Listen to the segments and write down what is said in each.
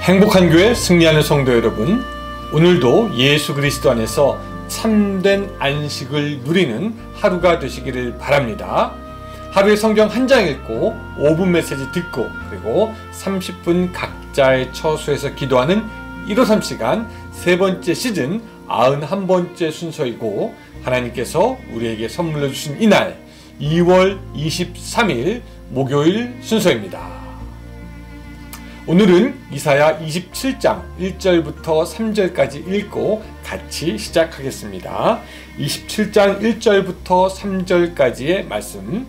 행복한 교회 승리하는 성도 여러분, 오늘도 예수 그리스도 안에서 참된 안식을 누리는 하루가 되시기를 바랍니다. 하루에 성경 한 장 읽고 5분 메시지 듣고 그리고 30분 각자의 처소에서 기도하는 153 시간 세 번째 시즌 91번째 순서이고, 하나님께서 우리에게 선물로 주신 이날 2월 23일 목요일 순서입니다. 오늘은 이사야 27장 1절부터 3절까지 읽고 같이 시작하겠습니다. 27장 1절부터 3절까지의 말씀.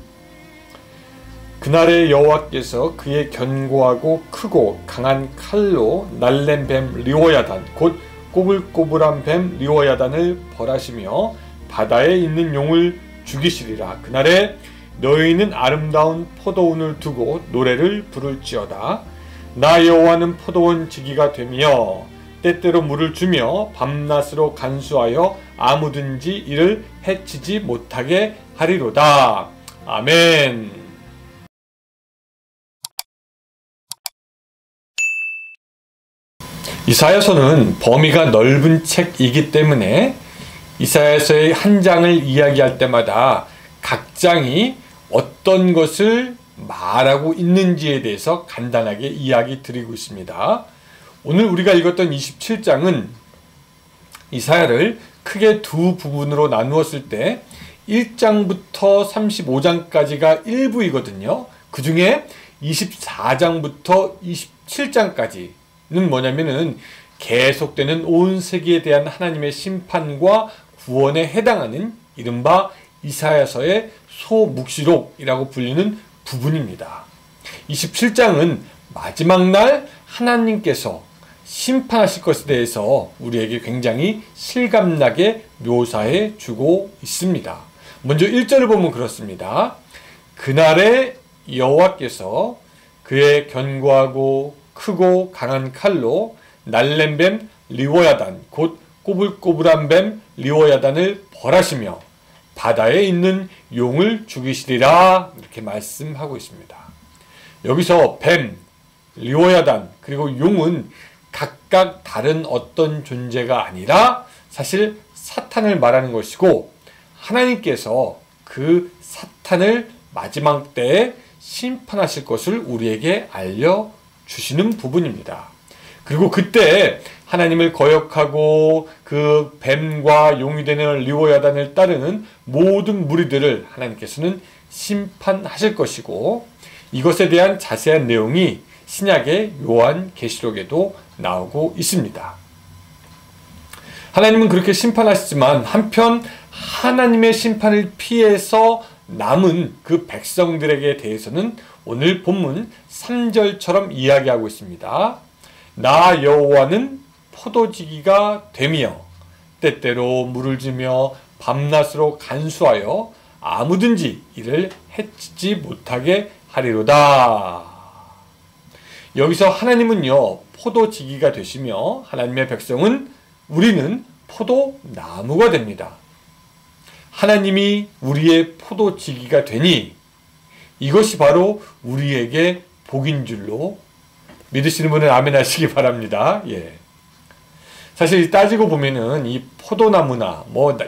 그날에 여호와께서 그의 견고하고 크고 강한 칼로 날랜 뱀 리워야단 곧 꼬불꼬불한 뱀 리워야단을 벌하시며 바다에 있는 용을 죽이시리라. 그날에 너희는 아름다운 포도원을 두고 노래를 부를지어다. 나 여호와는 포도원 지기가 되며 때때로 물을 주며 밤낮으로 간수하여 아무든지 이를 해치지 못하게 하리로다. 아멘. 이사야서는 범위가 넓은 책이기 때문에 이사야서의 한 장을 이야기할 때마다 각 장이 어떤 것을 말하고 있는지에 대해서 간단하게 이야기 드리고 있습니다. 오늘 우리가 읽었던 27장은 이사야를 크게 두 부분으로 나누었을 때 1장부터 35장까지가 일부이거든요. 그 중에 24장부터 27장까지는 뭐냐면은 계속되는 온 세계에 대한 하나님의 심판과 구원에 해당하는 이른바 이사야서의 소묵시록이라고 불리는 부분입니다. 27장은 마지막 날 하나님께서 심판하실 것에 대해서 우리에게 굉장히 실감나게 묘사해 주고 있습니다. 먼저 1절을 보면 그렇습니다. 그날에 여호와께서 그의 견고하고 크고 강한 칼로 날랜 뱀 리워야단 곧 꼬불꼬불한 뱀 리워야단을 벌하시며 바다에 있는 용을 죽이시리라, 이렇게 말씀하고 있습니다. 여기서 뱀, 리워야단, 그리고 용은 각각 다른 어떤 존재가 아니라 사실 사탄을 말하는 것이고, 하나님께서 그 사탄을 마지막 때에 심판하실 것을 우리에게 알려주시는 부분입니다. 그리고 그때 하나님을 거역하고 그 뱀과 용이 되는 리워야단을 따르는 모든 무리들을 하나님께서는 심판하실 것이고, 이것에 대한 자세한 내용이 신약의 요한계시록에도 나오고 있습니다. 하나님은 그렇게 심판하시지만 한편 하나님의 심판을 피해서 남은 그 백성들에게 대해서는 오늘 본문 3절처럼 이야기하고 있습니다. 나 여호와는 포도지기가 되며 때때로 물을 주며 밤낮으로 간수하여 아무든지 이를 해치지 못하게 하리로다. 여기서 하나님은요 포도지기가 되시며 하나님의 백성은 우리는 포도나무가 됩니다. 하나님이 우리의 포도지기가 되니 이것이 바로 우리에게 복인 줄로 믿으시는 분은 아멘 하시기 바랍니다. 예. 사실 따지고 보면은 이 포도나무나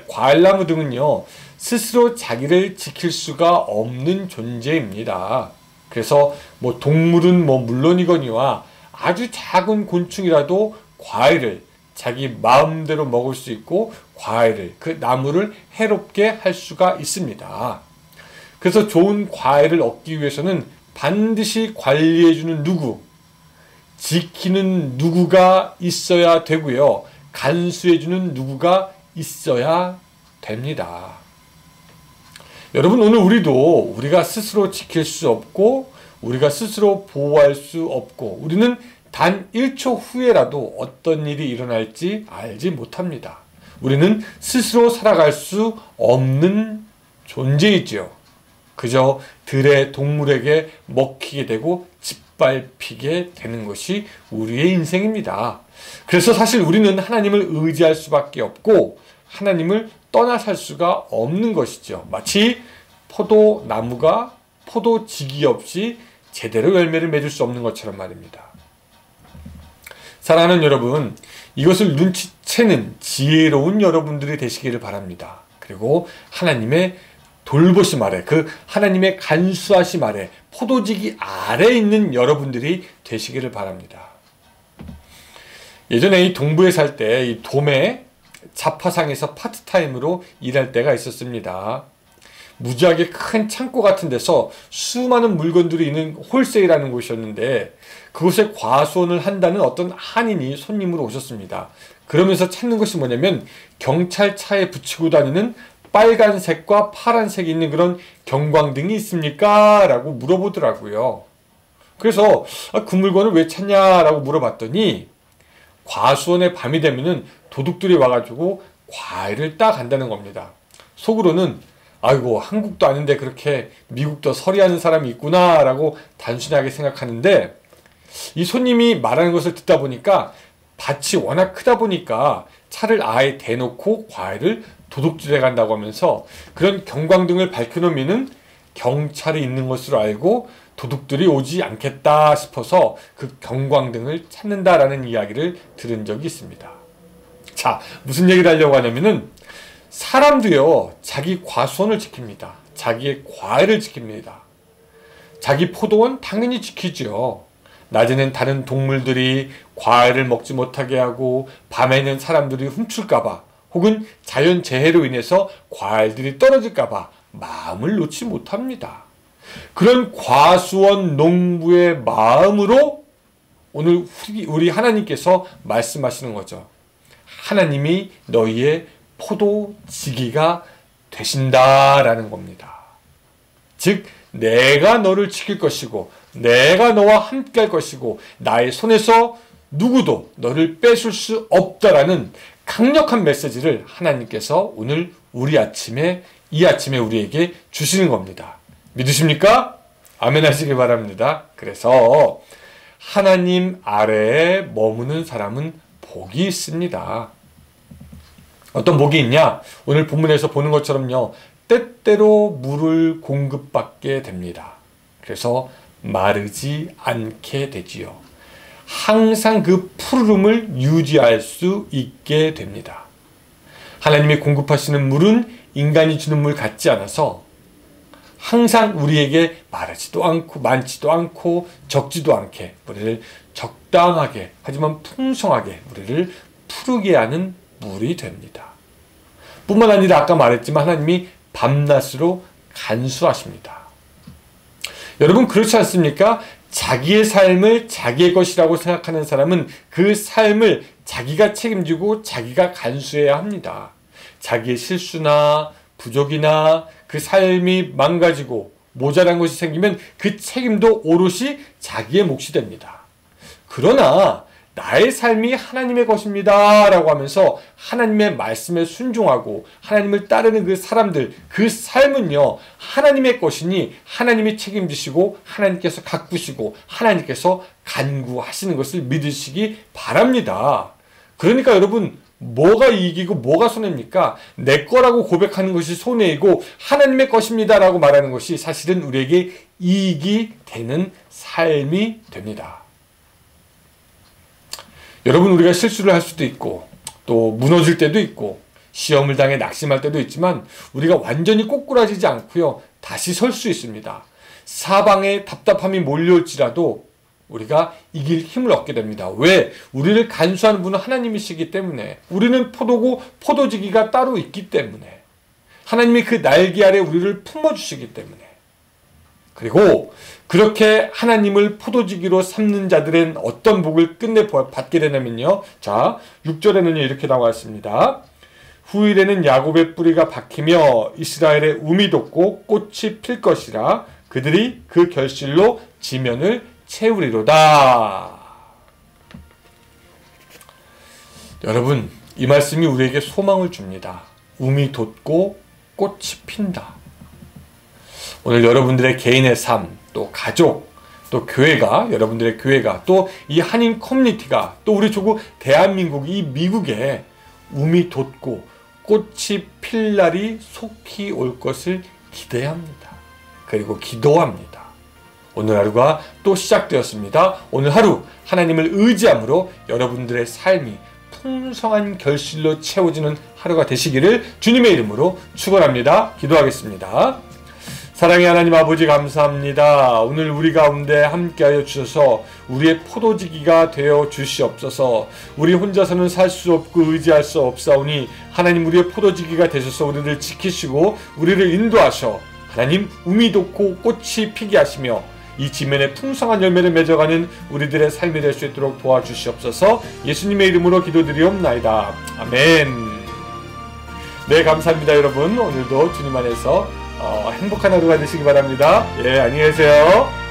과일나무 등은요 스스로 자기를 지킬 수가 없는 존재입니다. 그래서 동물은 물론이거니와 아주 작은 곤충이라도 과일을 자기 마음대로 먹을 수 있고 과일을, 그 나무를 해롭게 할 수가 있습니다. 그래서 좋은 과일을 얻기 위해서는 반드시 관리해주는 누구, 지키는 누구가 있어야 되고요. 간수해주는 누구가 있어야 됩니다. 여러분, 오늘 우리가 스스로 지킬 수 없고 우리가 스스로 보호할 수 없고 우리는 단 1초 후에라도 어떤 일이 일어날지 알지 못합니다. 우리는 스스로 살아갈 수 없는 존재이지요. 그저 들의 동물에게 먹히게 되고 짓밟히게 되는 것이 우리의 인생입니다. 그래서 사실 우리는 하나님을 의지할 수밖에 없고 하나님을 떠나 살 수가 없는 것이죠. 마치 포도나무가 포도지기 없이 제대로 열매를 맺을 수 없는 것처럼 말입니다. 사랑하는 여러분, 이것을 눈치채는 지혜로운 여러분들이 되시기를 바랍니다. 그리고 하나님의 돌보심 아래, 그 하나님의 간수하심 아래, 포도지기 아래에 있는 여러분들이 되시기를 바랍니다. 예전에 이 동부에 살 때 이 돔에 자파상에서 파트타임으로 일할 때가 있었습니다. 무지하게 큰 창고 같은 데서 수많은 물건들이 있는 홀세일하는 곳이었는데 그곳에 과수원을 한다는 어떤 한인이 손님으로 오셨습니다. 그러면서 찾는 것이 뭐냐면 경찰차에 붙이고 다니는 빨간색과 파란색이 있는 그런 경광등이 있습니까? 라고 물어보더라고요. 그래서 그 물건을 왜 찾냐라고 물어봤더니 과수원에 밤이 되면은 도둑들이 와가지고 과일을 따 간다는 겁니다. 속으로는 아이고 한국도 아닌데 그렇게 미국도 서리하는 사람이 있구나 라고 단순하게 생각하는데 이 손님이 말하는 것을 듣다 보니까 밭이 워낙 크다 보니까 차를 아예 대놓고 과일을 도둑질해 간다고 하면서 그런 경광등을 밝혀놓으면은 경찰이 있는 것으로 알고 도둑들이 오지 않겠다 싶어서 그 경광등을 찾는다라는 이야기를 들은 적이 있습니다. 자, 무슨 얘기를 하려고 하냐면은 사람도요, 자기 과수원을 지킵니다. 자기의 과일을 지킵니다. 자기 포도원 당연히 지키죠. 낮에는 다른 동물들이 과일을 먹지 못하게 하고 밤에는 사람들이 훔칠까봐 혹은 자연재해로 인해서 과일들이 떨어질까봐 마음을 놓지 못합니다. 그런 과수원 농부의 마음으로 오늘 우리 하나님께서 말씀하시는 거죠. 하나님이 너희의 포도지기가 되신다라는 겁니다. 즉 내가 너를 지킬 것이고 내가 너와 함께 할 것이고 나의 손에서 누구도 너를 뺏을 수 없다라는 강력한 메시지를 하나님께서 오늘 이 아침에 우리에게 주시는 겁니다. 믿으십니까? 아멘 하시기 바랍니다. 그래서 하나님 아래에 머무는 사람은 복이 있습니다. 어떤 복이 있냐? 오늘 본문에서 보는 것처럼요. 때때로 물을 공급받게 됩니다. 그래서 마르지 않게 되지요. 항상 그 푸르름을 유지할 수 있게 됩니다. 하나님이 공급하시는 물은 인간이 주는 물 같지 않아서 항상 우리에게 마르지도 않고 많지도 않고 적지도 않게 우리를 적당하게 하지만 풍성하게 우리를 푸르게 하는 물이 됩니다. 뿐만 아니라 아까 말했지만 하나님이 밤낮으로 간수하십니다. 여러분 그렇지 않습니까? 자기의 삶을 자기의 것이라고 생각하는 사람은 그 삶을 자기가 책임지고 자기가 간수해야 합니다. 자기의 실수나 부족이나 그 삶이 망가지고 모자란 것이 생기면 그 책임도 오롯이 자기의 몫이 됩니다. 그러나 나의 삶이 하나님의 것입니다 라고 하면서 하나님의 말씀에 순종하고 하나님을 따르는 그 사람들, 그 삶은요 하나님의 것이니 하나님이 책임지시고 하나님께서 가꾸시고 하나님께서 간구하시는 것을 믿으시기 바랍니다. 그러니까 여러분 뭐가 이익이고 뭐가 손해입니까? 내 거라고 고백하는 것이 손해이고 하나님의 것입니다 라고 말하는 것이 사실은 우리에게 이익이 되는 삶이 됩니다. 여러분 우리가 실수를 할 수도 있고 또 무너질 때도 있고 시험을 당해 낙심할 때도 있지만 우리가 완전히 꼬꾸라지지 않고요 다시 설 수 있습니다. 사방에 답답함이 몰려올지라도 우리가 이길 힘을 얻게 됩니다. 왜? 우리를 간수하는 분은 하나님이시기 때문에 우리는 포도고 포도지기가 따로 있기 때문에 하나님이 그 날개 아래 우리를 품어주시기 때문에 그리고 그렇게 하나님을 포도지기로 삼는 자들은 어떤 복을 끝내 받게 되냐면요. 자, 6절에는 이렇게 나와 있습니다. 후일에는 야곱의 뿌리가 박히며 이스라엘의 움이 돋고 꽃이 필 것이라 그들이 그 결실로 지면을 채우리로다. 여러분, 이 말씀이 우리에게 소망을 줍니다. 움이 돋고 꽃이 핀다. 오늘 여러분들의 개인의 삶, 또 가족, 또 교회가, 여러분들의 교회가, 또 이 한인 커뮤니티가, 또 우리 조국 대한민국, 이 미국에 움이 돋고 꽃이 필 날이 속히 올 것을 기대합니다. 그리고 기도합니다. 오늘 하루가 또 시작되었습니다. 오늘 하루 하나님을 의지함으로 여러분들의 삶이 풍성한 결실로 채워지는 하루가 되시기를 주님의 이름으로 축원합니다. 기도하겠습니다. 사랑의 하나님 아버지 감사합니다. 오늘 우리 가운데 함께하여 주셔서 우리의 포도지기가 되어 주시옵소서. 우리 혼자서는 살 수 없고 의지할 수 없사오니 하나님 우리의 포도지기가 되셔서 우리를 지키시고 우리를 인도하셔 하나님 우미 돋고 꽃이 피게 하시며 이 지면에 풍성한 열매를 맺어가는 우리들의 삶이 될 수 있도록 도와주시옵소서. 예수님의 이름으로 기도드리옵나이다. 아멘. 네, 감사합니다 여러분. 오늘도 주님 안에서 행복한 하루가 되시기 바랍니다. 예, 안녕히 계세요.